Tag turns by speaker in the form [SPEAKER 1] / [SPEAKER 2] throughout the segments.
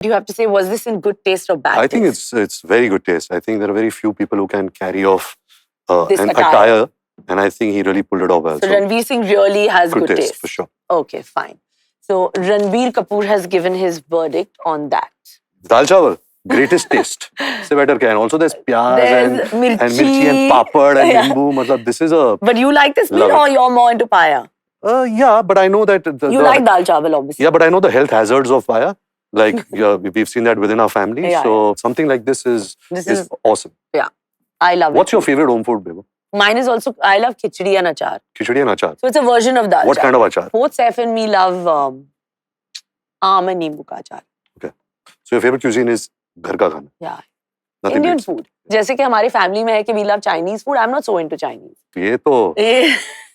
[SPEAKER 1] You have to say, was this in good taste or bad taste?
[SPEAKER 2] I think it's very good taste. I think there are very few people who can carry off
[SPEAKER 1] This
[SPEAKER 2] an
[SPEAKER 1] attire.
[SPEAKER 2] attire, and I think he really pulled it off well.
[SPEAKER 1] So Ranveer Singh really has good taste.
[SPEAKER 2] For sure.
[SPEAKER 1] Okay, fine. So Ranbir Kapoor has given his verdict on that.
[SPEAKER 2] Dal chawal, greatest taste. Se better can. Also there's pyaz
[SPEAKER 1] There's mirchi
[SPEAKER 2] and papad and nimbu. Matlab, this is a...
[SPEAKER 1] But you like this meal or you're more into paya?
[SPEAKER 2] Yeah, but I know that...
[SPEAKER 1] You like dal chawal, obviously.
[SPEAKER 2] Yeah, but I know the health hazards of paya. Like, we've seen that within our family. So something like this is awesome.
[SPEAKER 1] Yeah, I love it.
[SPEAKER 2] What's your favorite home food, Bebo?
[SPEAKER 1] Mine is also, I love khichdi and achar.
[SPEAKER 2] Khichdi and achar.
[SPEAKER 1] So it's a version of dal.
[SPEAKER 2] What kind of achar?
[SPEAKER 1] Both Saif and me love aam and neembu ka achar.
[SPEAKER 2] Okay. So your favorite cuisine is ghar ka khana?
[SPEAKER 1] Yeah.
[SPEAKER 2] Nothing
[SPEAKER 1] Indian
[SPEAKER 2] beats.
[SPEAKER 1] food. जैसे कि हमारी family में है कि we love Chinese food, I'm not so into Chinese.
[SPEAKER 2] ये तो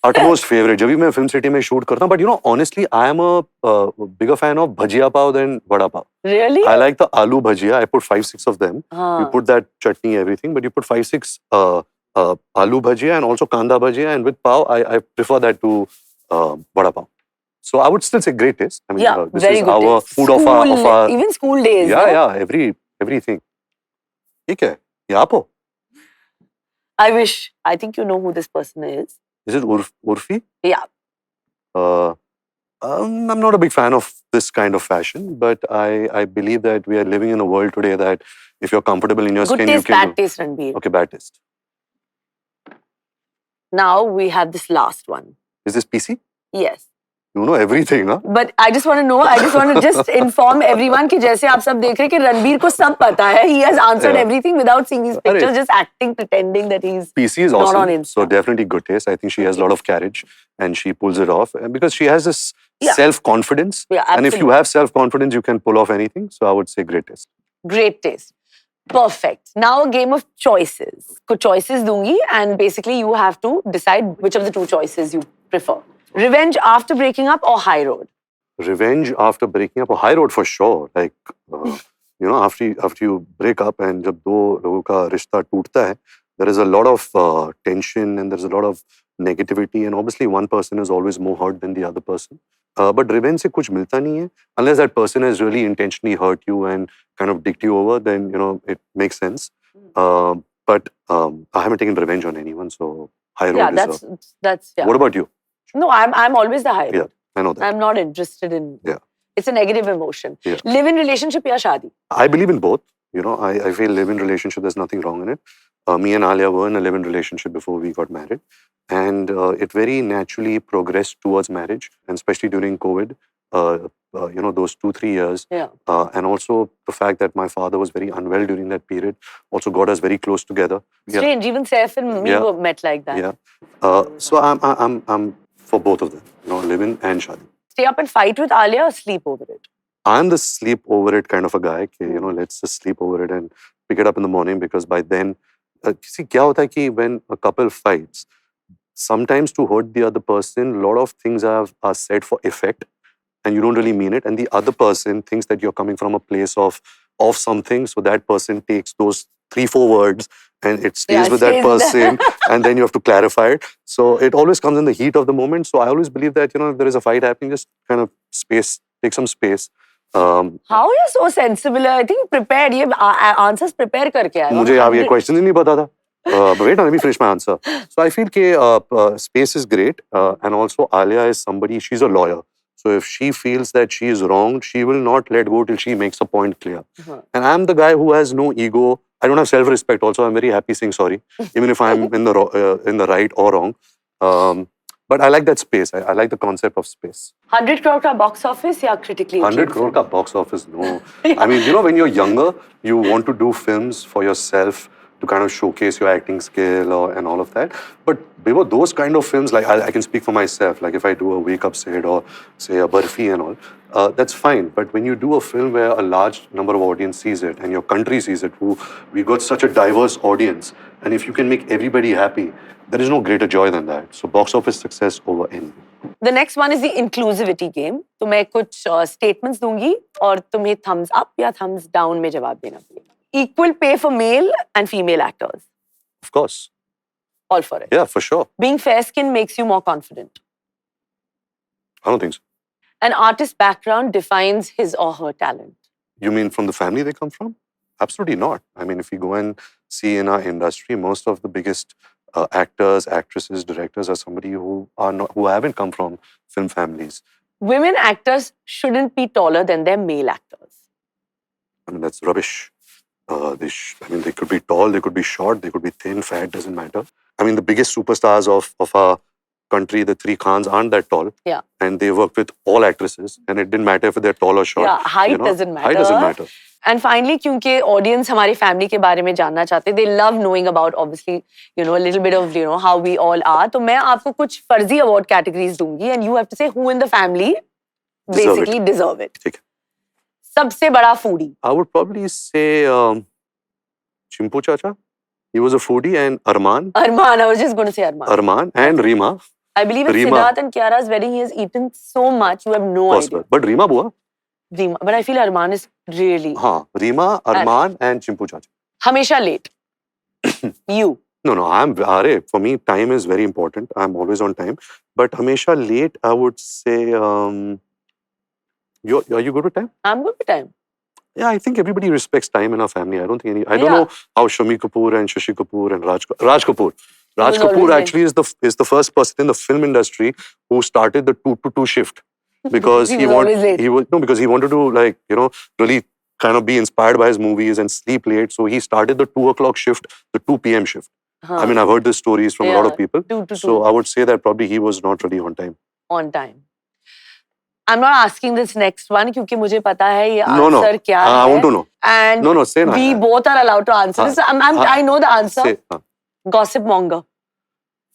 [SPEAKER 2] utmost favorite. जब भी मैं film city में shoot करता हूँ, but you know, honestly, I am a bigger fan of bhajia pav than vada pav.
[SPEAKER 1] Really?
[SPEAKER 2] I like the aloo bhajia. I put 5-6 of them. You put that chutney, everything, but you put 5-6 aloo bhajia and also kanda bhajia, and with pav, I prefer that to vada pav. So I would still say great taste. I mean, this
[SPEAKER 1] very
[SPEAKER 2] is
[SPEAKER 1] good
[SPEAKER 2] our
[SPEAKER 1] taste.
[SPEAKER 2] food of our
[SPEAKER 1] even school days.
[SPEAKER 2] Yeah, everything. ये क्या है? ये आप हो?
[SPEAKER 1] I wish. I think you know who this person is.
[SPEAKER 2] Is it Urfi?
[SPEAKER 1] Yeah.
[SPEAKER 2] I'm not a big fan of this kind of fashion, but I believe that we are living in a world today that if you're comfortable in your skin, you can
[SPEAKER 1] bad taste, Ranbir.
[SPEAKER 2] Okay, bad taste.
[SPEAKER 1] Now we have this last one.
[SPEAKER 2] Is this PC?
[SPEAKER 1] Yes.
[SPEAKER 2] You know everything, huh?
[SPEAKER 1] But I just want to know, I just want to just inform everyone कि जैसे आप सब देख रहे हैं कि रणबीर को सब पता है. He has answered everything without seeing these pictures, just acting, pretending that he's
[SPEAKER 2] PC is
[SPEAKER 1] not
[SPEAKER 2] awesome.
[SPEAKER 1] on Insta.
[SPEAKER 2] So definitely good taste. I think she has a lot of carriage and she pulls it off. And because she has this self-confidence.
[SPEAKER 1] Yeah, absolutely.
[SPEAKER 2] And if you have self-confidence, you can pull off anything. So I would say great taste.
[SPEAKER 1] Great taste. Perfect. Now a game of choices. कुछ choices दूंगी and basically you have to decide which of the two choices you prefer. Revenge after breaking up or high road?
[SPEAKER 2] Revenge after breaking up or high road for sure. Like, you know, after you break up and जब दो लोगों का रिश्ता टूटता है, there is a lot of tension and there's a lot of negativity and obviously one person is always more hurt than the other person. But revenge से कुछ मिलता नहीं है. Unless that person has really intentionally hurt you and kind of dicked you over, then, you know, it makes sense. But I haven't taken revenge on anyone, so high road is
[SPEAKER 1] that's
[SPEAKER 2] What about you?
[SPEAKER 1] No, I'm always the high road.
[SPEAKER 2] Yeah, I know that.
[SPEAKER 1] I'm not interested in...
[SPEAKER 2] Yeah.
[SPEAKER 1] It's a negative emotion.
[SPEAKER 2] Yeah.
[SPEAKER 1] Live-in relationship या शादी?
[SPEAKER 2] I believe in both. You know, I feel live-in relationship, there's nothing wrong in it. Me and Alia were in a live-in relationship before we got married. And it very naturally progressed towards marriage, and especially during COVID, you know, those 2-3 years.
[SPEAKER 1] Yeah.
[SPEAKER 2] And also the fact that my father was very unwell during that period also got us very close together.
[SPEAKER 1] Strange, even Saif and me were met like that.
[SPEAKER 2] Yeah. So I'm for both of them, you know, live-in and shadi.
[SPEAKER 1] Stay up and fight with Alia or sleep over it?
[SPEAKER 2] I'm the sleep over it kind of a guy. You know, let's just sleep over it and pick it up in the morning, because by then, see, क्या होता है कि when a couple fights, sometimes to hurt the other person, a lot of things are said for effect and you don't really mean it. And the other person thinks that you're coming from a place of something. So that person takes those 3-4 words and it stays with that person and then you have to clarify it. So it always comes in the heat of the moment. So I always believe that, you know, if there is a fight happening, just kind of take some space.
[SPEAKER 1] How you're so sensible? I think prepared. ये answers prepare करके आया.
[SPEAKER 2] मुझे अब ये question ही नहीं पता था. But wait, let me finish my answer. So I feel that space is great, and also Alia is somebody, she's a lawyer. So if she feels that she is wronged, she will not let go till she makes a point clear. And I'm the guy who has no ego. I don't have self-respect also. I'm very happy saying sorry, even if I'm in the right or wrong. But I like that space. I like the concept of space.
[SPEAKER 1] 100 crore ka box office or critically?
[SPEAKER 2] 100 crore ka box office, no. I mean, you know, when you're younger, you want to do films for yourself to kind of showcase your acting skill and all of that. But Bebo, those kind of films, like I can speak for myself, like if I do a wake-up set or say a Barfi and all, that's fine. But when you do a film where a large number of audience sees it and your country sees it, we got such a diverse audience, and if you can make everybody happy, there is no greater joy than that. So box office success over anything.
[SPEAKER 1] The next one is the inclusivity game. तो मैं कुछ statements दूंगी और तुम्हें thumbs up या thumbs down में जवाब देना पड़ेगा. Equal pay for male and female actors.
[SPEAKER 2] Of course.
[SPEAKER 1] All for it.
[SPEAKER 2] Yeah, for sure.
[SPEAKER 1] Being fair-skinned makes you more confident.
[SPEAKER 2] I don't think so.
[SPEAKER 1] An artist's background defines his or her talent.
[SPEAKER 2] You mean from the family they come from? Absolutely not. I mean, if you go and see in our industry, most of the biggest actors, actresses, directors are somebody who haven't come from film families.
[SPEAKER 1] Women actors shouldn't be taller than their male actors.
[SPEAKER 2] I mean, that's rubbish. They could be tall, they could be short, they could be thin, fat, doesn't matter. I mean, the biggest superstars of our country, the three Khans, aren't that tall.
[SPEAKER 1] Yeah.
[SPEAKER 2] And they worked with all actresses, and it didn't matter if they're tall or short.
[SPEAKER 1] Yeah, height doesn't matter.
[SPEAKER 2] Height doesn't matter.
[SPEAKER 1] And finally, क्योंकि audience हमारी family के बारे में जानना चाहते, they love knowing about obviously, a little bit of, how we all are. तो मैं आपको कुछ फर्जी award categories दूंगी, and you have to say who in the family basically deserve it.
[SPEAKER 2] ठीक है.
[SPEAKER 1] सबसे बड़ा foodie.
[SPEAKER 2] I would probably say Chimpu Chacha. He was a foodie, and Arman.
[SPEAKER 1] Arman, I was just going to say Arman.
[SPEAKER 2] Arman and Reema.
[SPEAKER 1] I believe at Siddharth and Kiara's wedding, he has eaten so much, you have no idea.
[SPEAKER 2] But Reema Bua.
[SPEAKER 1] Reema, but I feel Arman is really.
[SPEAKER 2] हाँ, Reema, Arman and Chimpu Chacha.
[SPEAKER 1] हमेशा late. You.
[SPEAKER 2] No, for me, time is very important. I'm always on time. But Hamesha late, I would say, are you good with time?
[SPEAKER 1] I'm good with time.
[SPEAKER 2] Yeah, I think everybody respects time in our family. I don't know how Shami Kapoor and Shashi Kapoor and Raj Kapoor. Raj Kapoor actually is the first person in the film industry who started the 2 to 2 shift because he wanted to really kind of be inspired by his movies and sleep late. So he started the 2 o'clock shift, the 2 p.m. shift. I mean, I've heard these stories from a lot of people.
[SPEAKER 1] 2 to 2.
[SPEAKER 2] So I would say that probably he was not really on time.
[SPEAKER 1] On time. I'm not asking this next one because मुझे पता है ये answer क्या है.
[SPEAKER 2] I want to know.
[SPEAKER 1] And
[SPEAKER 2] say
[SPEAKER 1] we both are allowed to answer this. I know the answer.
[SPEAKER 2] Say,
[SPEAKER 1] Gossip monger.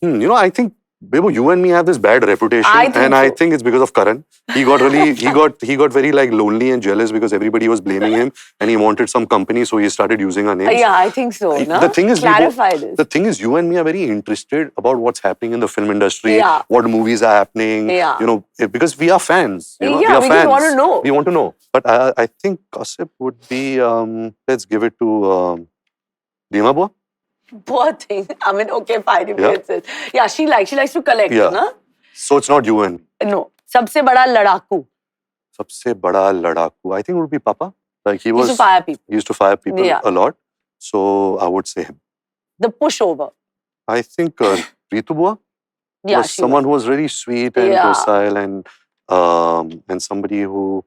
[SPEAKER 2] I think Bebo, you and me have this bad reputation, I think it's because of Karan. He got very lonely and jealous because everybody was blaming him, and he wanted some company, so he started using our names.
[SPEAKER 1] Yeah, I think so.
[SPEAKER 2] The thing is,
[SPEAKER 1] clarify this.
[SPEAKER 2] The thing is, you and me are very interested about what's happening in the film industry, what movies are happening. Because we are fans. We are fans.
[SPEAKER 1] Just want to know.
[SPEAKER 2] We want to know. But I think gossip would be. Let's give it to Reema Bua.
[SPEAKER 1] Poor thing. I mean, okay, fine. Yeah, she likes to collect.
[SPEAKER 2] Yeah.
[SPEAKER 1] Na?
[SPEAKER 2] So it's not you and me.
[SPEAKER 1] No. सबसे बड़ा लड़ाकू.
[SPEAKER 2] सबसे बड़ा लड़ाकू. I think it would be Papa. He
[SPEAKER 1] used to fire people.
[SPEAKER 2] He used to fire people a lot. So I would say him.
[SPEAKER 1] The pushover.
[SPEAKER 2] I think Ritu Bua was someone who was really sweet and docile and somebody who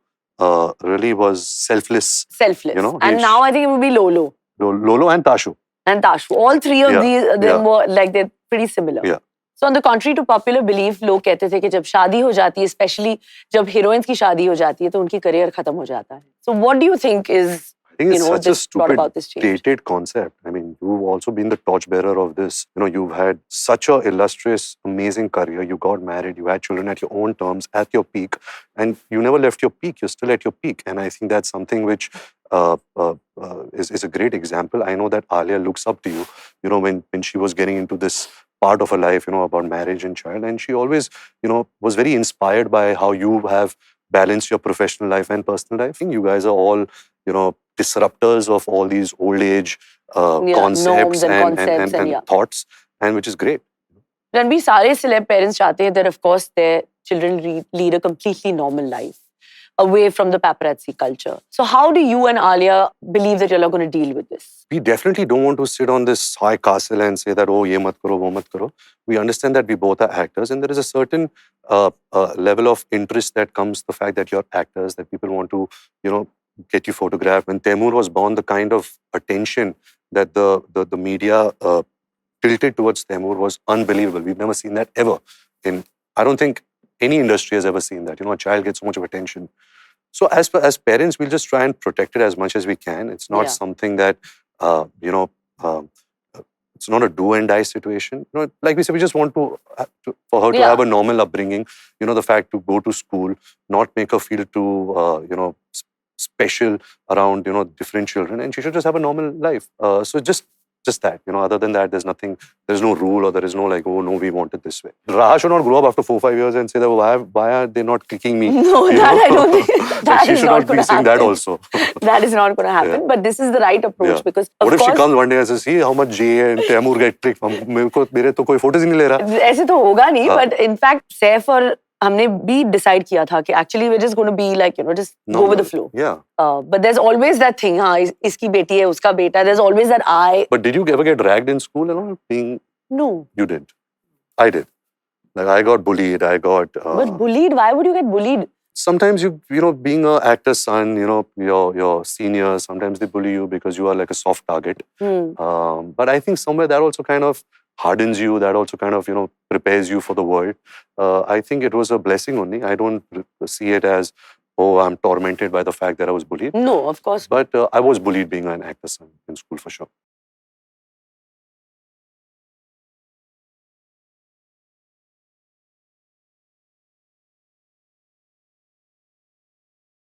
[SPEAKER 2] really was selfless.
[SPEAKER 1] Selfless. And now I think it would be Lolo.
[SPEAKER 2] Lolo and Tashu.
[SPEAKER 1] All three of them were they're pretty similar.
[SPEAKER 2] Yeah.
[SPEAKER 1] So on the contrary to popular belief, लोग कहते थे कि जब शादी हो जाती है, especially जब heroines की शादी हो जाती है, तो उनकी career खत्म हो जाता है. So what do you think is,
[SPEAKER 2] such a
[SPEAKER 1] stupid,
[SPEAKER 2] dated concept. I mean, you've also been the torchbearer of this. You've had such a illustrious, amazing career. You got married, you had children at your own terms, at your peak, and you never left your peak. You're still at your peak. And I think that's something which is a great example. I know that Alia looks up to you, when she was getting into this part of her life, about marriage and child. And she always, was very inspired by how you have balanced your professional life and personal life. I think you guys are all, disruptors of all these old age concepts and thoughts, and which is great.
[SPEAKER 1] Ranbir, सारे celeb parents चाहते हैं that of course their children lead a completely normal life, away from the paparazzi culture. So how do you and Alia believe that you're going to deal with this?
[SPEAKER 2] We definitely don't want to sit on this high castle and say that, oh, ye mat karo, wo mat karo. We understand that we both are actors, and there is a certain level of interest that comes the fact that you're actors, that people want to, get you photographed. When Taimur was born, the kind of attention that the media tilted towards Taimur was unbelievable. We've never seen that ever. I don't think any industry has ever seen that. A child gets so much of attention. So as parents, we'll just try and protect it as much as we can. It's not something that, it's not a do and die situation. Like we said, we just want for her to have a normal upbringing. The fact to go to school, not make her feel too, special around, different children, and she should just have a normal life. So just that, other than that, there's no rule, or there is no oh no, we want it this way. Raha should not grow up after 4-5 years and say that why are they not kicking me?
[SPEAKER 1] No, I don't think that
[SPEAKER 2] she should not be saying that also.
[SPEAKER 1] That is not going to happen, but this is the right approach because
[SPEAKER 2] what if she comes one day and says, see how much Jay and Taimur get clicked? मेरे तो कोई photos ही नहीं ले रहा.
[SPEAKER 1] ऐसे तो होगा नहीं, but in fact, Saif और हमने भी decide किया था कि actually we're just going to be like, just go with the flow.
[SPEAKER 2] Yeah.
[SPEAKER 1] But there's always that thing, हाँ, इसकी बेटी है, उसका बेटा. There's always that I.
[SPEAKER 2] But did you ever get dragged in school and all?
[SPEAKER 1] No.
[SPEAKER 2] You didn't. I did. Like I got bullied. I got.
[SPEAKER 1] But bullied? Why would you get bullied?
[SPEAKER 2] Sometimes being an actor's son, your seniors, sometimes they bully you because you are like a soft target. But I think somewhere that also kind of hardens you, that also kind of, prepares you for the world. I think it was a blessing only. I don't see it as, oh, I'm tormented by the fact that I was bullied.
[SPEAKER 1] No, of course.
[SPEAKER 2] But I was bullied being an actor's son in school for sure.